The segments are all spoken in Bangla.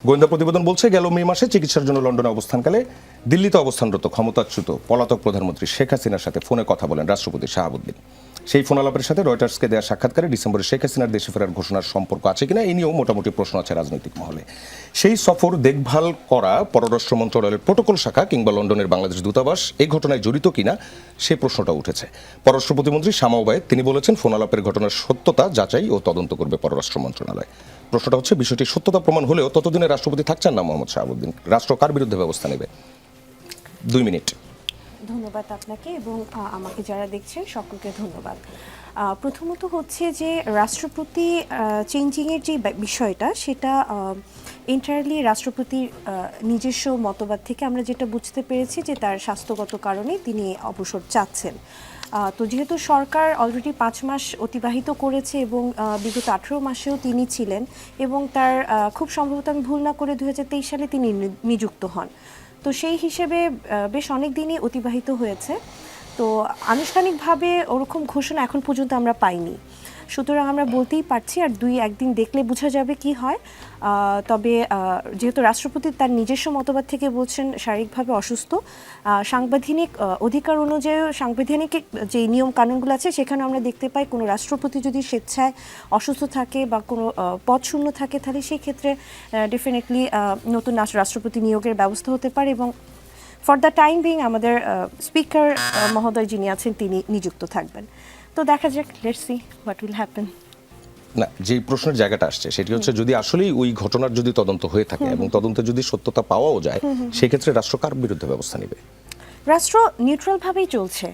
গোয়েন্দা প্রতিবেদন বলছে, গেল মে মাসে চিকিৎসার জন্য লন্ডনে অবস্থানকালে দিল্লিতে অবস্থানরত ক্ষমতাচ্যুত পলাতক প্রধানমন্ত্রী শেখ হাসিনার সাথে ফোনে কথা বলেন রাষ্ট্রপতি শাহাবুদ্দিন। সেই ফোন আলাপের সাথে রয়টার্সকে দেওয়া সাক্ষাৎকারে ডিসেম্বরে শেখ হাসিনার দেশে ফেরার ঘোষণার সম্পর্ক আছে কিনা এই নিয়েও মোটামুটি প্রশ্ন আছে রাজনৈতিক মহলে। সেই সফর দেখভাল করা পররাষ্ট্র মন্ত্রণালয়ের প্রোটোকল শাখা কিংবা লন্ডনের বাংলাদেশ দূতাবাস এই ঘটনায় জড়িত কিনা সে প্রশ্নটা উঠেছে। পররাষ্ট্র প্রতিমন্ত্রী শামা ওবায়েদ তিনি বলেছেন, ফোন আলাপের ঘটনার সত্যতা যাচাই ও তদন্ত করবে পররাষ্ট্র মন্ত্রণালয়। প্রশ্নটা হচ্ছে, বিষয়টির সত্যতা প্রমাণ হলেও ততদিনে রাষ্ট্রপতি থাকছেন না মোহাম্মদ শাহাবুদ্দিন, রাষ্ট্র কার বিরুদ্ধে ব্যবস্থা নেবে? 2 মিনিট। ধন্যবাদ আপনাকে এবং আমাকে যারা দেখছেন সকলকে ধন্যবাদ। প্রথমত হচ্ছে যে রাষ্ট্রপতি চেঞ্জিংয়ের যে বিষয়টা সেটা এন্টায়ারলি রাষ্ট্রপতির নিজস্ব মতবাদ থেকে আমরা যেটা বুঝতে পেরেছি যে তার স্বাস্থ্যগত কারণে তিনি অবসর চাচ্ছেন। তো যেহেতু সরকার অলরেডি 5 মাস অতিবাহিত করেছে এবং বিগত 18 মাসেও তিনি ছিলেন এবং তার খুব সম্ভবত আমি ভুল না করে 2023 সালে তিনি নিযুক্ত হন। তো সেই হিসেবে বেশ অনেক দিনই অতিবাহিত হয়েছে। তো আনুষ্ঠানিকভাবে ওরকম ঘোষণা এখন পর্যন্ত আমরা পাইনি, সুতরাং আমরা বলতেই পারছি আর 2-1 দিন দেখলে বোঝা যাবে কি হয়। তবে যেহেতু রাষ্ট্রপতি তার নিজস্ব মতবাদ থেকে বলছেন শারীরিকভাবে অসুস্থ, সাংবিধানিক অধিকার অনুযায়ী সাংবিধানিক যে নিয়ম কানুনগুলো আছে সেখানে আমরা দেখতে পাই কোনো রাষ্ট্রপতি যদি স্বেচ্ছায় অসুস্থ থাকে বা কোনো পদ শূন্য থাকে তাহলে সেই ক্ষেত্রে ডেফিনেটলি নতুন রাষ্ট্রপতি নিয়োগের ব্যবস্থা হতে পারে এবং ফর দ্য টাইম বিং আমাদের স্পিকার মহোদয় যিনি আছেন তিনি নিযুক্ত থাকবেন। তো দেখা যাক, let's see what will happen. না, যে প্রশ্নের জায়গাটা আসছে সেটি হচ্ছে, যদি আসলেই ওই ঘটনার যদি তদন্ত হয়ে থাকে এবং তদন্তে যদি সত্যতা পাওয়াও যায়, সেক্ষেত্রে রাষ্ট্র কার বিরুদ্ধে ব্যবস্থা নেবে? রাষ্ট্র নিউট্রালভাবেই চলছে,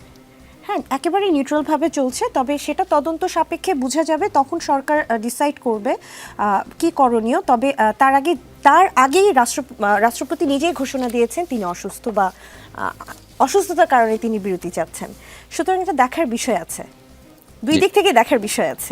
হ্যাঁ একেবারেই নিউট্রালভাবে চলছে। তবে সেটা তদন্ত সাপেক্ষে বোঝা যাবে, তখন সরকার ডিসাইড করবে কি করণীয়। তবে তার আগেই রাষ্ট্রপতি নিজেই ঘোষণা দিয়েছেন তিনি অসুস্থ বা অসুস্থতার কারণে তিনি বিরতি চাচ্ছেন। সুতরাং এটা দেখার বিষয় আছে, দুই দিক থেকে দেখার বিষয় আছে।